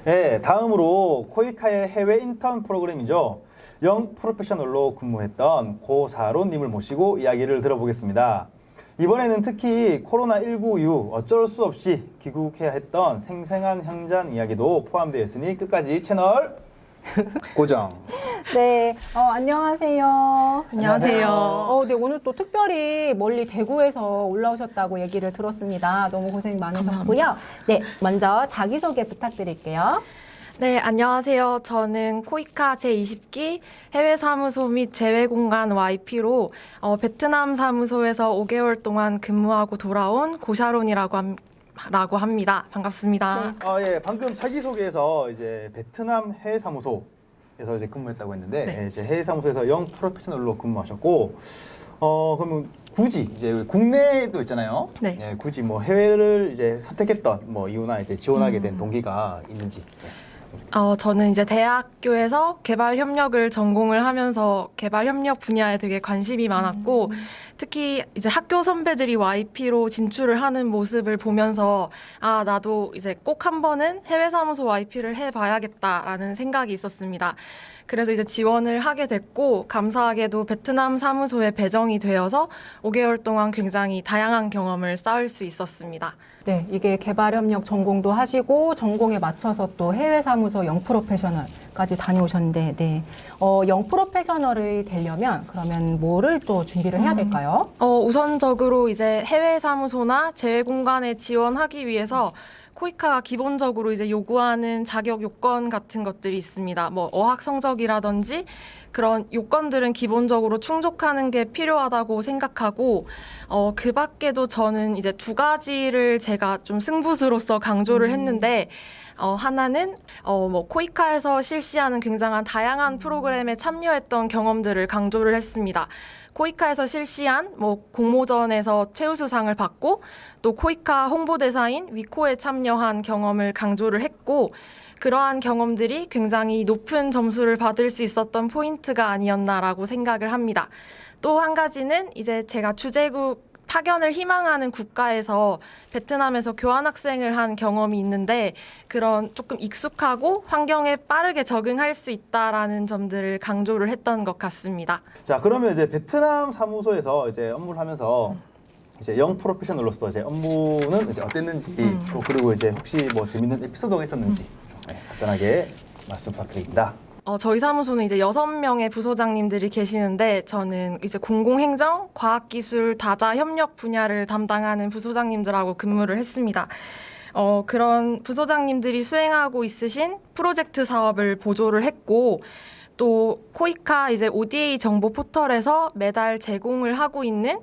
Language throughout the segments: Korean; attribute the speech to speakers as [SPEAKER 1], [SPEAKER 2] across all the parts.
[SPEAKER 1] 네, 다음으로 코이카의 해외 인턴 프로그램이죠. 영 프로페셔널로 근무했던 고사론님을 모시고 이야기를 들어보겠습니다. 이번에는 특히 코로나19 이후 어쩔 수 없이 귀국해야 했던 생생한 현장 이야기도 포함되어 있으니 끝까지 채널 고정.
[SPEAKER 2] 네, 안녕하세요.
[SPEAKER 3] 안녕하세요.
[SPEAKER 2] 네, 오늘 또 특별히 멀리 대구에서 올라오셨다고 얘기를 들었습니다. 너무 고생 많으셨고요. 네, 먼저 자기소개 부탁드릴게요.
[SPEAKER 3] 네, 안녕하세요. 저는 코이카 제20기 해외사무소 및 재외공간 YP로 베트남 사무소에서 5개월 동안 근무하고 돌아온 고샤론이라고 합니다. 반갑습니다.
[SPEAKER 1] 예, 방금 자기소개에서 이제 베트남 해외사무소에서 이제 근무했다고 했는데,
[SPEAKER 3] 네.
[SPEAKER 1] 예, 이제 해외사무소에서 영 프로페셔널로 근무하셨고, 그러면 굳이 이제 국내도 있잖아요.
[SPEAKER 3] 네.
[SPEAKER 1] 예, 굳이 뭐 해외를 이제 선택했던 뭐 이유나 이제 지원하게 된 동기가 있는지. 예.
[SPEAKER 3] 저는 이제 대학교에서 개발 협력을 전공을 하면서 개발 협력 분야에 되게 관심이 많았고, 특히 이제 학교 선배들이 YP로 진출을 하는 모습을 보면서 나도 이제 꼭 한 번은 해외 사무소 YP를 해봐야겠다라는 생각이 있었습니다. 그래서 이제 지원을 하게 됐고, 감사하게도 베트남 사무소에 배정이 되어서 5개월 동안 굉장히 다양한 경험을 쌓을 수 있었습니다.
[SPEAKER 2] 네, 이게 개발협력 전공도 하시고 전공에 맞춰서 또 해외 사무소 영 프로페셔널까지 다녀오셨는데, 네, 영 프로페셔널이 되려면 그러면 뭐를 또 준비를 해야 될까요?
[SPEAKER 3] 우선적으로 이제 해외 사무소나 재외 공간에 지원하기 위해서 코이카가 기본적으로 이제 요구하는 자격 요건 같은 것들이 있습니다. 뭐 어학 성적이라든지 그런 요건들은 기본적으로 충족하는 게 필요하다고 생각하고, 그 밖에도 저는 이제 두 가지를 제가 좀 승부수로서 강조를 했는데, 하나는 뭐 코이카에서 실시하는 굉장한 다양한 프로그램에 참여했던 경험들을 강조를 했습니다. 코이카에서 실시한 뭐 공모전에서 최우수상을 받고, 또 코이카 홍보대사인 위코에 참여한 경험을 강조를 했고, 그러한 경험들이 굉장히 높은 점수를 받을 수 있었던 포인트가 아니었나라고 생각을 합니다. 또 한 가지는 이제 제가 주재국 파견을 희망하는 국가에서 베트남에서 교환학생을 한 경험이 있는데, 그런 조금 익숙하고 환경에 빠르게 적응할 수 있다라는 점들을 강조를 했던 것 같습니다.
[SPEAKER 1] 자, 그러면 이제 베트남 사무소에서 이제 업무를 하면서 이제 영 프로페셔널로서 이제 업무는 이제 어땠는지, 또 그리고 이제 혹시 뭐 재밌는 에피소드가 있었는지 좀, 간단하게 말씀 부탁드립니다.
[SPEAKER 3] 저희 사무소는 이제 6명의 부소장님들이 계시는데, 저는 이제 공공행정, 과학기술, 다자, 협력 분야를 담당하는 부소장님들하고 근무를 했습니다. 그런 부소장님들이 수행하고 있으신 프로젝트 사업을 보조를 했고, 또 코이카 이제 ODA 정보 포털에서 매달 제공을 하고 있는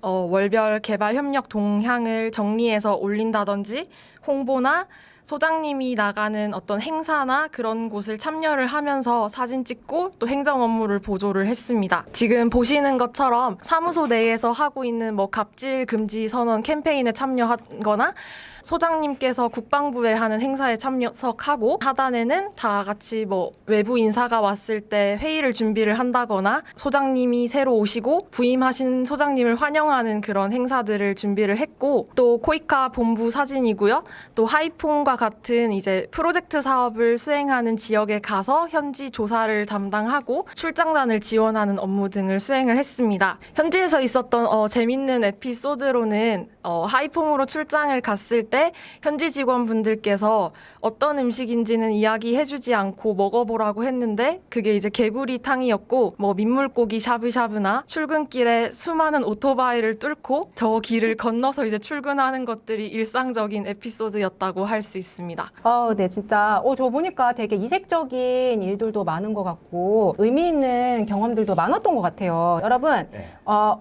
[SPEAKER 3] 월별 개발 협력 동향을 정리해서 올린다든지, 홍보나 소장님이 나가는 어떤 행사나 그런 곳을 참여를 하면서 사진 찍고 또 행정 업무를 보조를 했습니다. 지금 보시는 것처럼 사무소 내에서 하고 있는 뭐 갑질 금지 선언 캠페인에 참여하거나, 소장님께서 국방부에 하는 행사에 참석하고, 하단에는 다 같이 뭐 외부 인사가 왔을 때 회의를 준비를 한다거나, 소장님이 새로 오시고 부임하신 소장님을 환영하는 그런 행사들을 준비를 했고, 또 코이카 본부 사진이고요. 또 하이폰과 같은 이제 프로젝트 사업을 수행하는 지역에 가서 현지 조사를 담당하고 출장단을 지원하는 업무 등을 수행을 했습니다. 현지에서 있었던 재밌는 에피소드로는 하이폼으로 출장을 갔을 때 현지 직원분들께서 어떤 음식인지는 이야기해주지 않고 먹어보라고 했는데, 그게 이제 개구리탕이었고, 뭐 민물고기 샤브샤브나 출근길에 수많은 오토바이를 뚫고 저 길을 건너서 이제 출근하는 것들이 일상적인 에피소드였다고 할 수 있습니다.
[SPEAKER 2] 네, 진짜 저 보니까 되게 이색적인 일들도 많은 것 같고 의미 있는 경험들도 많았던 것 같아요. 여러분,
[SPEAKER 1] 네.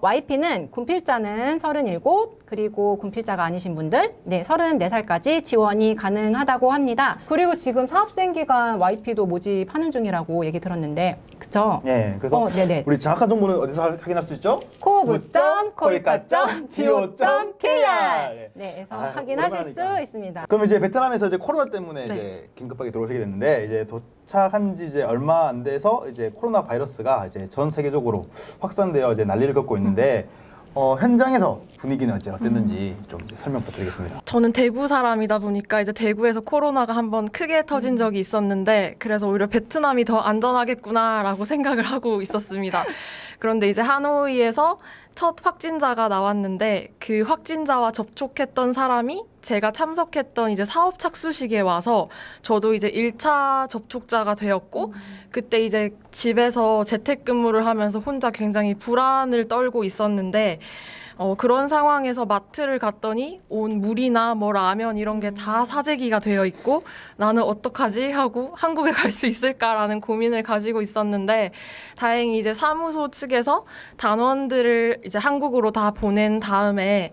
[SPEAKER 2] YP는 군필자는 37, 그리고 군필자가 아니신 분들 34살까지 지원이 가능하다고 합니다. 그리고 지금 사업수행기간 YP도 모집하는 중이라고 얘기 들었는데, 그쵸?
[SPEAKER 1] 네, 그래서
[SPEAKER 2] 네네.
[SPEAKER 1] 우리 정확한 정보는 어디서 확인할 수 있죠?
[SPEAKER 2] coop.coica.go.kr 에서 확인하실 수
[SPEAKER 1] 오랜만이니까.
[SPEAKER 2] 있습니다.
[SPEAKER 1] 그럼 이제 베트남에서 이제 코로나 때문에
[SPEAKER 3] 네.
[SPEAKER 1] 이제 긴급하게 들어오시게 됐는데, 이제 도착한 지 이제 얼마 안 돼서 이제 코로나 바이러스가 이제 전 세계적으로 확산되어 이제 난리를 겪고 있는데, 현장에서 분위기는 어땠는지 좀 이제 설명 부탁드리겠습니다.
[SPEAKER 3] 저는 대구 사람이다 보니까 이제 대구에서 코로나가 한번 크게 터진 적이 있었는데 그래서 오히려 베트남이 더 안전하겠구나라고 생각을 하고 있었습니다. 그런데 이제 하노이에서 첫 확진자가 나왔는데 그 확진자와 접촉했던 사람이 제가 참석했던 이제 사업 착수식에 와서 저도 이제 1차 접촉자가 되었고 그때 이제 집에서 재택근무를 하면서 혼자 굉장히 불안을 떨고 있었는데 그런 상황에서 마트를 갔더니 온 물이나 뭐 라면 이런 게 다 사재기가 되어 있고 나는 어떡하지 하고 한국에 갈 수 있을까라는 고민을 가지고 있었는데 다행히 이제 사무소 측에서 단원들을 이제 한국으로 다 보낸 다음에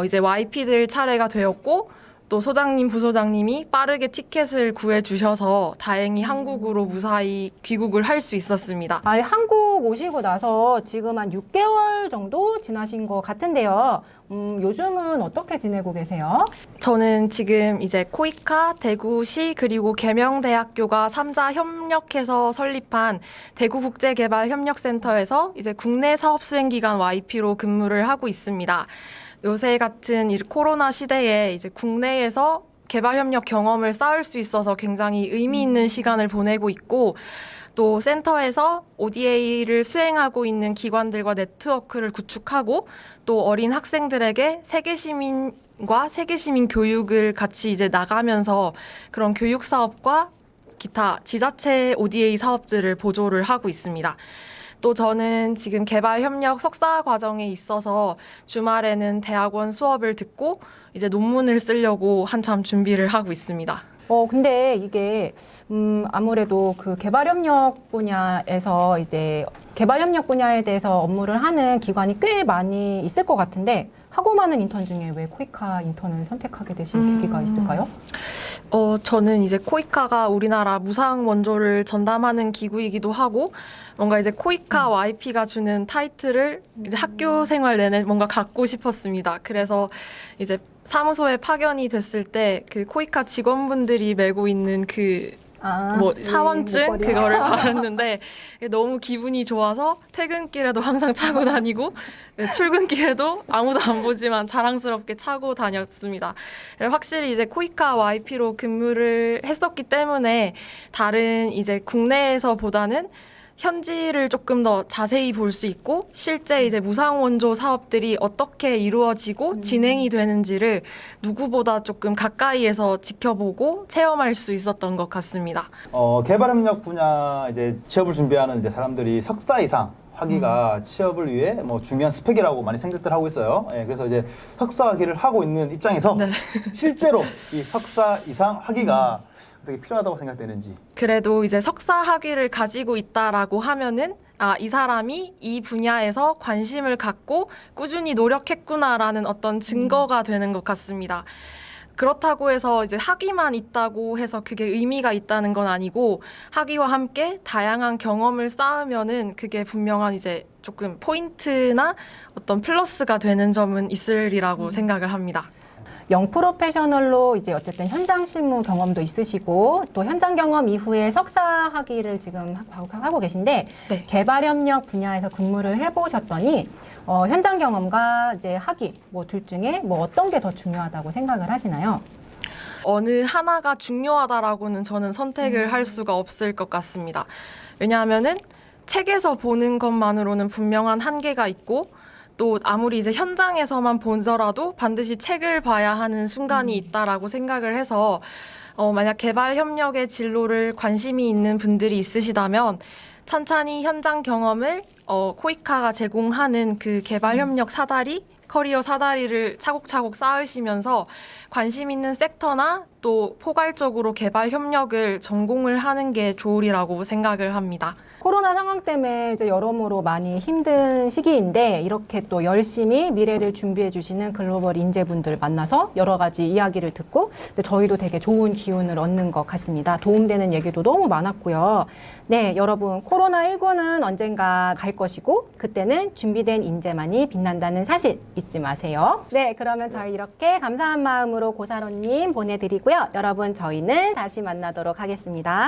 [SPEAKER 3] 이제 YP들 차례가 되었고 또 소장님, 부소장님이 빠르게 티켓을 구해주셔서 다행히 한국으로 무사히 귀국을 할 수 있었습니다.
[SPEAKER 2] 한국 오시고 나서 지금 한 6개월 정도 지나신 것 같은데요. 요즘은 어떻게 지내고 계세요?
[SPEAKER 3] 저는 지금 이제 코이카, 대구시 그리고 계명대학교가 3자 협력해서 설립한 대구국제개발협력센터에서 이제 국내 사업 수행 기간 YP로 근무를 하고 있습니다. 요새 같은 이 코로나 시대에 이제 국내에서 개발협력 경험을 쌓을 수 있어서 굉장히 의미 있는 시간을 보내고 있고 또 센터에서 ODA를 수행하고 있는 기관들과 네트워크를 구축하고 또 어린 학생들에게 세계시민과 세계시민 교육을 같이 이제 나가면서 그런 교육 사업과 기타 지자체 ODA 사업들을 보조를 하고 있습니다. 또 저는 지금 개발협력 석사 과정에 있어서 주말에는 대학원 수업을 듣고 이제 논문을 쓰려고 한참 준비를 하고 있습니다.
[SPEAKER 2] 근데 이게 아무래도 그 개발협력 분야에서 이제 개발협력 분야에 대해서 업무를 하는 기관이 꽤 많이 있을 것 같은데 하고 많은 인턴 중에 왜 코이카 인턴을 선택하게 되신 계기가 있을까요?
[SPEAKER 3] 저는 이제 코이카가 우리나라 무상 원조를 전담하는 기구이기도 하고 뭔가 이제 코이카 YP가 주는 타이틀을 이제 학교 생활 내내 뭔가 갖고 싶었습니다. 그래서 이제 사무소에 파견이 됐을 때 그 코이카 직원분들이 메고 있는 사원증
[SPEAKER 2] 목걸이.
[SPEAKER 3] 그거를 받았는데 너무 기분이 좋아서 퇴근길에도 항상 차고 다니고 출근길에도 아무도 안 보지만 자랑스럽게 차고 다녔습니다. 확실히 이제 코이카 YP로 근무를 했었기 때문에 다른 이제 국내에서보다는 현지를 조금 더 자세히 볼 수 있고 실제 이제 무상 원조 사업들이 어떻게 이루어지고 진행이 되는지를 누구보다 조금 가까이에서 지켜보고 체험할 수 있었던 것 같습니다.
[SPEAKER 1] 개발협력 분야 이제 취업을 준비하는 이제 사람들이 석사 이상 학위가 취업을 위해 뭐 중요한 스펙이라고 많이 생각들 하고 있어요. 그래서 이제 석사 학위를 하고 있는 입장에서
[SPEAKER 3] 네.
[SPEAKER 1] 실제로 이 석사 이상 학위가 되게 필요하다고 생각되는지.
[SPEAKER 3] 그래도 이제 석사 학위를 가지고 있다라고 하면은 이 사람이 이 분야에서 관심을 갖고 꾸준히 노력했구나라는 어떤 증거가 되는 것 같습니다. 그렇다고 해서 이제 학위만 있다고 해서 그게 의미가 있다는 건 아니고 학위와 함께 다양한 경험을 쌓으면은 그게 분명한 이제 조금 포인트나 어떤 플러스가 되는 점은 있으리라고 생각을 합니다.
[SPEAKER 2] 영 프로페셔널로 이제 어쨌든 현장 실무 경험도 있으시고 또 현장 경험 이후에 석사 학위를 지금 하고 계신데
[SPEAKER 3] 네.
[SPEAKER 2] 개발협력 분야에서 근무를 해보셨더니 현장 경험과 이제 학위 뭐 둘 중에 뭐 어떤 게 더 중요하다고 생각을 하시나요?
[SPEAKER 3] 어느 하나가 중요하다라고는 저는 선택을 할 수가 없을 것 같습니다. 왜냐하면은 책에서 보는 것만으로는 분명한 한계가 있고 또 아무리 이제 현장에서만 보더라도 반드시 책을 봐야 하는 순간이 있다라고 생각을 해서 만약 개발 협력의 진로를 관심이 있는 분들이 있으시다면 찬찬히 현장 경험을 코이카가 제공하는 그 개발 협력 사다리 커리어 사다리를 차곡차곡 쌓으시면서 관심 있는 섹터나 또 포괄적으로 개발 협력을 전공을 하는 게 좋으리라고 생각을 합니다.
[SPEAKER 2] 코로나 상황 때문에 이제 여러모로 많이 힘든 시기인데 이렇게 또 열심히 미래를 준비해 주시는 글로벌 인재분들 만나서 여러 가지 이야기를 듣고 저희도 되게 좋은 기운을 얻는 것 같습니다. 도움되는 얘기도 너무 많았고요. 네, 여러분 코로나19는 언젠가 갈 것이고 그때는 준비된 인재만이 빛난다는 사실 잊지 마세요. 네, 그러면 저희 이렇게 감사한 마음으로 고사로님 보내드리고요. 여러분 저희는 다시 만나도록 하겠습니다.